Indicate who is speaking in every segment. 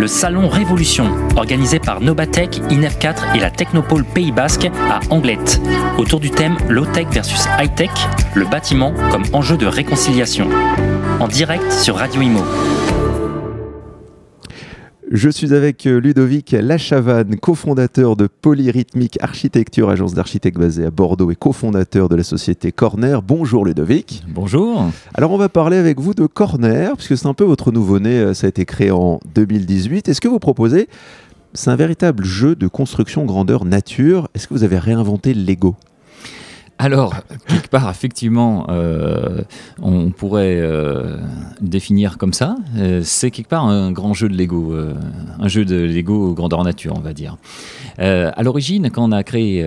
Speaker 1: le salon Révolution, organisé par Nobatech, INEF4 et la Technopole Pays Basque à Anglet. Autour du thème Low-Tech versus High-Tech, le bâtiment comme enjeu de réconciliation. En direct sur Radio Imo.
Speaker 2: Je suis avec Ludovic Lachavanne, cofondateur de Polyrhythmique Architecture, agence d'architectes basée à Bordeaux et cofondateur de la société Corner. Bonjour Ludovic.
Speaker 3: Bonjour.
Speaker 2: Alors on va parler avec vous de Corner, puisque c'est un peu votre nouveau-né, ça a été créé en 2018. Est-ce que vous proposez, c'est un véritable jeu de construction grandeur nature. Est-ce que vous avez réinventé le Lego ?
Speaker 3: Alors, quelque part, effectivement, on pourrait définir comme ça. C'est quelque part un grand jeu de Lego, un jeu de Lego grandeur nature, on va dire. À l'origine, quand on a créé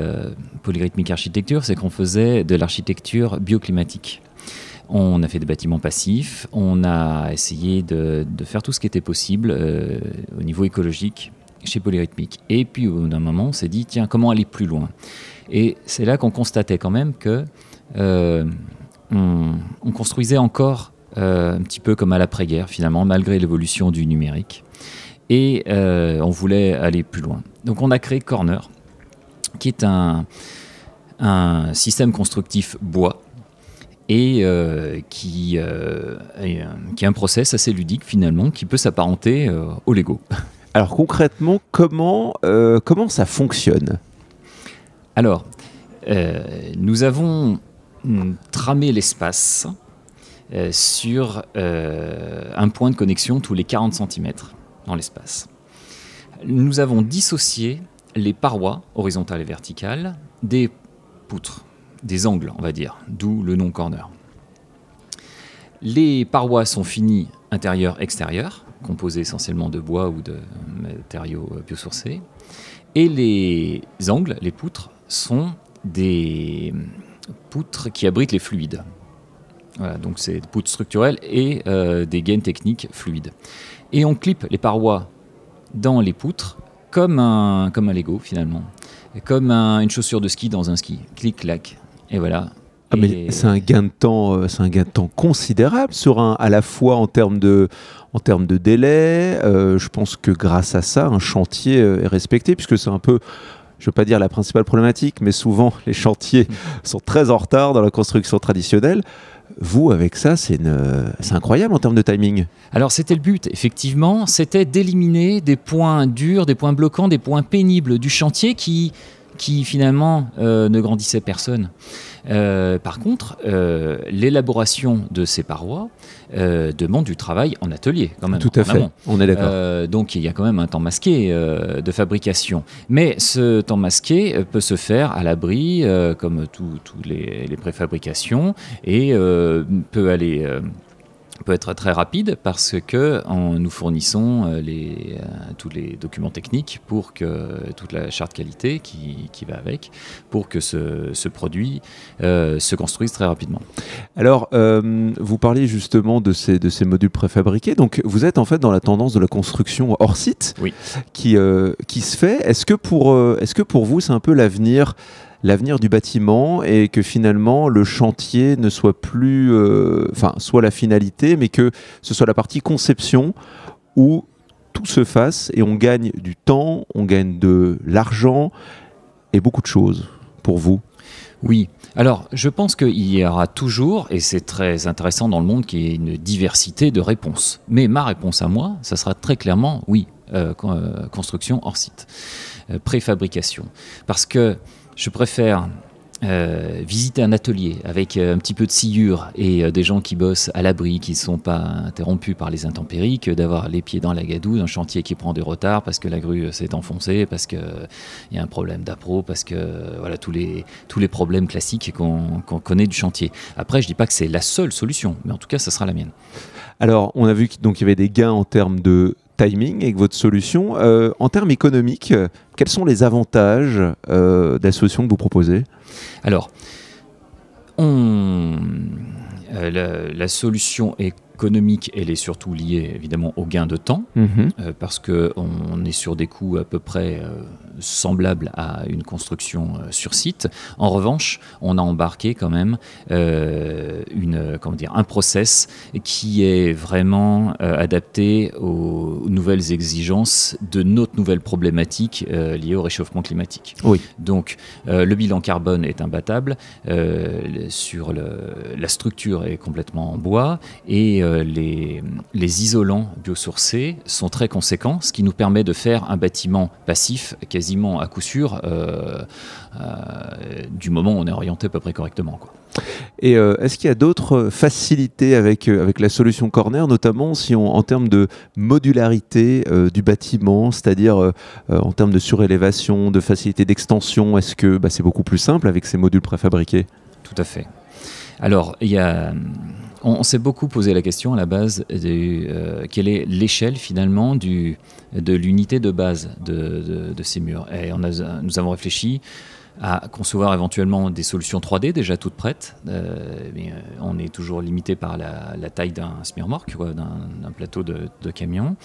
Speaker 3: Polyrhythmique Architecture, c'est qu'on faisait de l'architecture bioclimatique. On a fait des bâtiments passifs, on a essayé de faire tout ce qui était possible au niveau écologique chez Polyrhythmique. Et puis, au bout d'un moment, on s'est dit, tiens, comment aller plus loin ? Et c'est là qu'on constatait quand même que on construisait encore un petit peu comme à l'après-guerre, finalement, malgré l'évolution du numérique. Et on voulait aller plus loin. Donc on a créé Corner, qui est un système constructif bois et qui est un process assez ludique, finalement, qui peut s'apparenter au Lego.
Speaker 2: Alors concrètement, comment ça fonctionne ?
Speaker 3: Alors, nous avons tramé l'espace sur un point de connexion tous les 40 cm dans l'espace. Nous avons dissocié les parois horizontales et verticales des poutres, des angles, on va dire, d'où le nom Corner. Les parois sont finies intérieures-extérieures, composées essentiellement de bois ou de matériaux biosourcés. Et les angles, les poutres, sont des poutres qui abritent les fluides. Voilà, donc c'est des poutres structurelles et des gaines techniques fluides. Et on clippe les parois dans les poutres comme un Lego finalement, comme une chaussure de ski dans un ski. Clic-clac. Et voilà.
Speaker 2: Ah, mais c'est un gain de temps considérable à la fois en termes de délai. Je pense que grâce à ça, un chantier est respecté, puisque c'est un peu, je ne veux pas dire la principale problématique, mais souvent les chantiers sont très en retard dans la construction traditionnelle. Vous, avec ça, c'est incroyable en termes de timing.
Speaker 3: Alors c'était le but, effectivement, c'était d'éliminer des points durs, des points bloquants, des points pénibles du chantier qui finalement ne grandissait personne. Par contre, l'élaboration de ces parois demande du travail en atelier quand même.
Speaker 2: Tout à fait, on est d'accord.
Speaker 3: Donc il y a quand même un temps masqué de fabrication. Mais ce temps masqué peut se faire à l'abri, comme toutes les préfabrications, et peut être très rapide parce que nous fournissons tous les documents techniques pour que toute la charte qualité qui va avec, pour que ce produit se construise très rapidement.
Speaker 2: Alors, vous parliez justement de ces modules préfabriqués. Donc, vous êtes en fait dans la tendance de la construction hors site,
Speaker 3: oui,
Speaker 2: qui se fait. Est-ce que pour vous, c'est un peu l'avenir du bâtiment et que finalement le chantier ne soit plus, soit la finalité, mais que ce soit la partie conception où tout se fasse et on gagne du temps, on gagne de l'argent et beaucoup de choses pour vous?
Speaker 3: Oui, alors je pense qu'il y aura toujours, et c'est très intéressant dans le monde, qu'il y ait une diversité de réponses. Mais ma réponse à moi, ça sera très clairement oui, construction hors site, préfabrication. Parce que je préfère visiter un atelier avec un petit peu de sciure et des gens qui bossent à l'abri, qui ne sont pas interrompus par les intempéries, que d'avoir les pieds dans la gadoue d'un chantier qui prend du retard parce que la grue s'est enfoncée, parce qu'il y a un problème d'appro, parce que voilà, tous les problèmes classiques qu'on connaît du chantier. Après, je ne dis pas que c'est la seule solution, mais en tout cas, ça sera la mienne.
Speaker 2: Alors, on a vu qu'il y avait des gains en termes de timing avec votre solution. En termes économiques, quels sont les avantages de la solution que vous proposez ?
Speaker 3: Alors, la solution économique, elle est surtout liée évidemment au gain de temps, parce qu'on est sur des coûts à peu près semblable à une construction sur site. En revanche, on a embarqué quand même un process qui est vraiment adapté aux nouvelles exigences de notre nouvelle problématique liée au réchauffement climatique.
Speaker 2: Oui.
Speaker 3: Donc, le bilan carbone est imbattable, la structure est complètement en bois et les isolants biosourcés sont très conséquents, ce qui nous permet de faire un bâtiment passif quasiment à coup sûr du moment où on est orienté à peu près correctement, quoi.
Speaker 2: Et est-ce qu'il y a d'autres facilités avec la solution Corner, notamment en termes de modularité du bâtiment, c'est-à-dire en termes de surélévation, de facilité d'extension? Est-ce que c'est beaucoup plus simple avec ces modules préfabriqués?
Speaker 3: Tout à fait. Alors, on s'est beaucoup posé la question à la base de quelle est l'échelle finalement de l'unité de base de ces murs. Et nous avons réfléchi à concevoir éventuellement des solutions 3D déjà toutes prêtes, mais on est toujours limité par la taille d'un semi-remorque, d'un plateau de camion.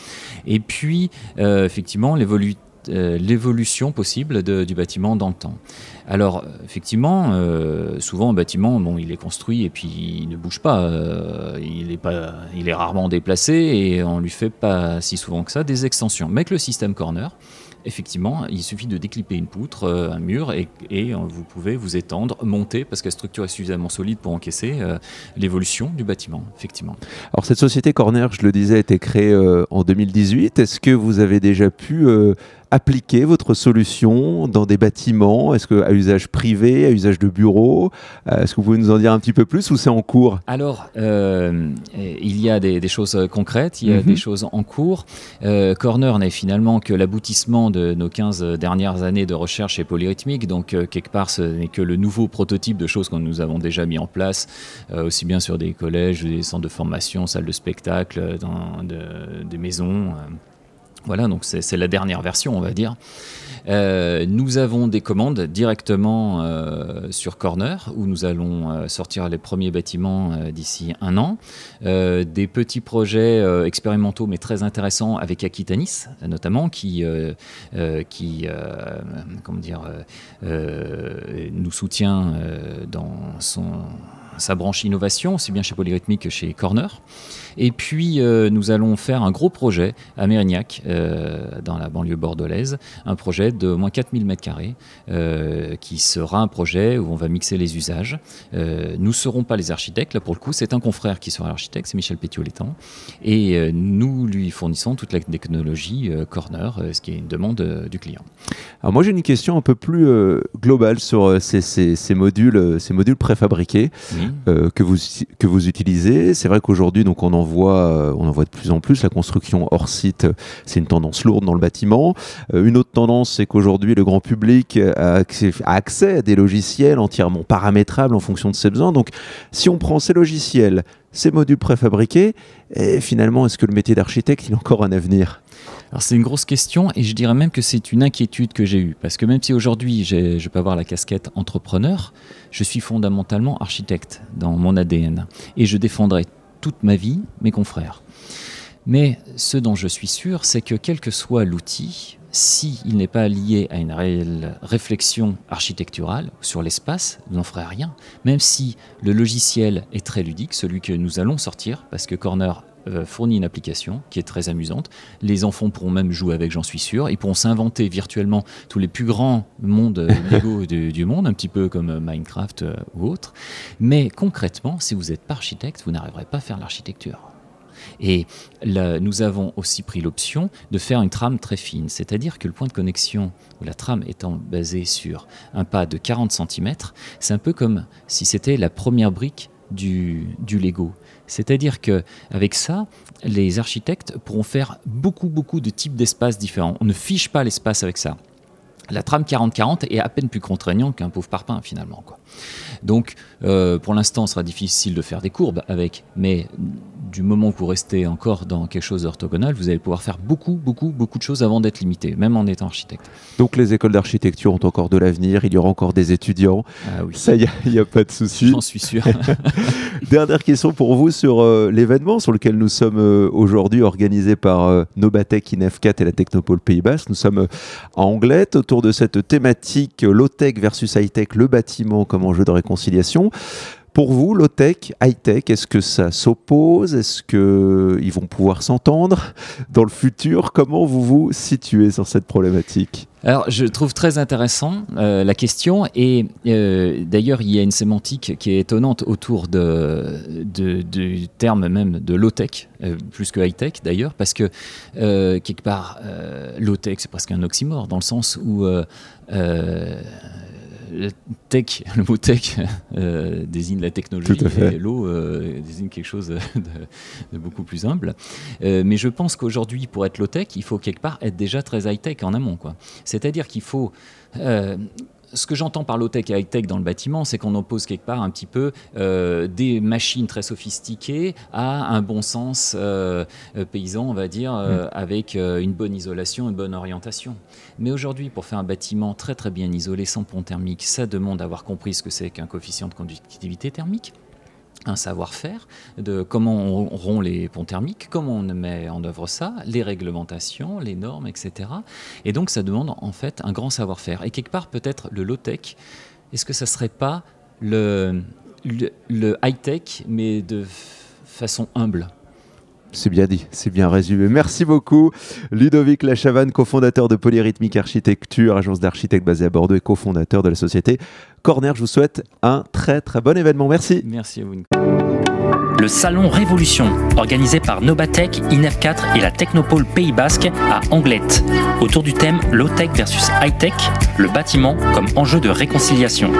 Speaker 3: Et puis, effectivement, l'évolution possible du bâtiment dans le temps. Alors, effectivement, souvent un bâtiment, il est construit et puis il ne bouge pas. Il est rarement déplacé et on lui fait pas si souvent que ça des extensions. Mais avec le système Corner, effectivement, il suffit de décliper une poutre, un mur, et vous pouvez vous étendre, monter, parce que la structure est suffisamment solide pour encaisser l'évolution du bâtiment, effectivement.
Speaker 2: Alors cette société Corner, je le disais, a été créée en 2018. Est-ce que vous avez déjà pu appliquer votre solution dans des bâtiments? Est-ce qu'à usage privé, à usage de bureau? Est-ce que vous pouvez nous en dire un petit peu plus ou c'est en cours?
Speaker 3: Alors, il y a des choses concrètes, il y a des choses en cours. Corner n'est finalement que l'aboutissement de nos 15 dernières années de recherche et polyrythmique, donc quelque part ce n'est que le nouveau prototype de choses que nous avons déjà mis en place, aussi bien sur des collèges, des centres de formation, salles de spectacle, des maisons. Voilà, donc c'est la dernière version, on va dire. Nous avons des commandes directement sur Corner, où nous allons sortir les premiers bâtiments d'ici 1 an. Des petits projets expérimentaux, mais très intéressants, avec Aquitanis, notamment, qui nous soutient dans sa branche innovation, aussi bien chez Polyrythmique que chez Corner. Et puis, nous allons faire un gros projet à Mérignac, dans la banlieue bordelaise, un projet de moins 4000 m², qui sera un projet où on va mixer les usages. Nous ne serons pas les architectes, là pour le coup, c'est un confrère qui sera l'architecte, c'est Michel Pétiot-Létang, et nous lui fournissons toute la technologie Corner, ce qui est une demande du client.
Speaker 2: Alors moi j'ai une question un peu plus globale sur ces modules préfabriqués.
Speaker 3: Oui.
Speaker 2: Que vous utilisez. C'est vrai qu'aujourd'hui, donc, on en voit de plus en plus. La construction hors site, c'est une tendance lourde dans le bâtiment. Une autre tendance, c'est qu'aujourd'hui, le grand public a accès à des logiciels entièrement paramétrables en fonction de ses besoins. Donc, si on prend ces logiciels, ces modules préfabriqués, et finalement, est-ce que le métier d'architecte, il a encore un avenir ?
Speaker 3: Alors c'est une grosse question et je dirais même que c'est une inquiétude que j'ai eue. Parce que même si aujourd'hui je peux avoir la casquette entrepreneur, je suis fondamentalement architecte dans mon ADN. Et je défendrai toute ma vie mes confrères. Mais ce dont je suis sûr, c'est que quel que soit l'outil, s'il n'est pas lié à une réelle réflexion architecturale sur l'espace, vous n'en ferez rien. Même si le logiciel est très ludique, celui que nous allons sortir, parce que Corner fournit une application qui est très amusante. Les enfants pourront même jouer avec, j'en suis sûr. Ils pourront s'inventer virtuellement tous les plus grands mondes Lego du monde, un petit peu comme Minecraft ou autre. Mais concrètement, si vous n'êtes pas architecte, vous n'arriverez pas à faire l'architecture. Et là, nous avons aussi pris l'option de faire une trame très fine, c'est-à-dire que le point de connexion, la trame étant basée sur un pas de 40 cm, c'est un peu comme si c'était la première brique du Lego. C'est-à-dire qu'avec ça, les architectes pourront faire beaucoup de types d'espaces différents. On ne fiche pas l'espace avec ça. La trame 40-40 est à peine plus contraignante qu'un pauvre parpaing finalement, quoi. Donc pour l'instant, ce sera difficile de faire des courbes avec, mais du moment que vous restez encore dans quelque chose d'orthogonal, vous allez pouvoir faire beaucoup de choses avant d'être limité, même en étant architecte.
Speaker 2: Donc les écoles d'architecture ont encore de l'avenir, il y aura encore des étudiants.
Speaker 3: Ah oui.
Speaker 2: Ça, il n'y a pas de souci.
Speaker 3: J'en suis sûr.
Speaker 2: Dernière question pour vous sur l'événement sur lequel nous sommes aujourd'hui, organisé par Nobatech, INEF4 et la Technopole Pays Basque. Nous sommes à Anglet autour de cette thématique low-tech versus high-tech, le bâtiment comme enjeu de réconciliation. Pour vous, low-tech, high-tech, est-ce que ça s'oppose? Est-ce qu'ils vont pouvoir s'entendre dans le futur? Comment vous vous situez sur cette problématique?
Speaker 3: Alors, je trouve très intéressant la question et d'ailleurs, il y a une sémantique qui est étonnante autour du terme même de low-tech, plus que high-tech d'ailleurs, parce que quelque part, low-tech, c'est presque un oxymore dans le sens où le mot tech désigne la technologie et l'eau désigne quelque chose de beaucoup plus humble. Mais je pense qu'aujourd'hui, pour être low-tech, il faut quelque part être déjà très high-tech en amont, quoi. C'est-à-dire qu'il faut... ce que j'entends par low-tech et high-tech dans le bâtiment, c'est qu'on oppose quelque part un petit peu des machines très sophistiquées à un bon sens paysan, on va dire, avec une bonne isolation, une bonne orientation. Mais aujourd'hui, pour faire un bâtiment très très bien isolé, sans pont thermique, ça demande d'avoir compris ce que c'est qu'un coefficient de conductivité thermique, un savoir-faire de comment on rompt les ponts thermiques, comment on met en œuvre ça, les réglementations, les normes, etc. Et donc ça demande en fait un grand savoir-faire. Et quelque part peut-être le low-tech, est-ce que ça ne serait pas le high-tech, mais de façon humble ?
Speaker 2: C'est bien dit, c'est bien résumé. Merci beaucoup Ludovic Lachavanne, cofondateur de Polyrythmique Architecture, agence d'architectes basée à Bordeaux et cofondateur de la société Corner. Je vous souhaite un très très bon événement. Merci.
Speaker 3: Merci à vous.
Speaker 1: Le Salon Révolution, organisé par Nobatech, INEF4 et la Technopole Pays Basque à Anglet, autour du thème Low-Tech versus High-Tech, le bâtiment comme enjeu de réconciliation.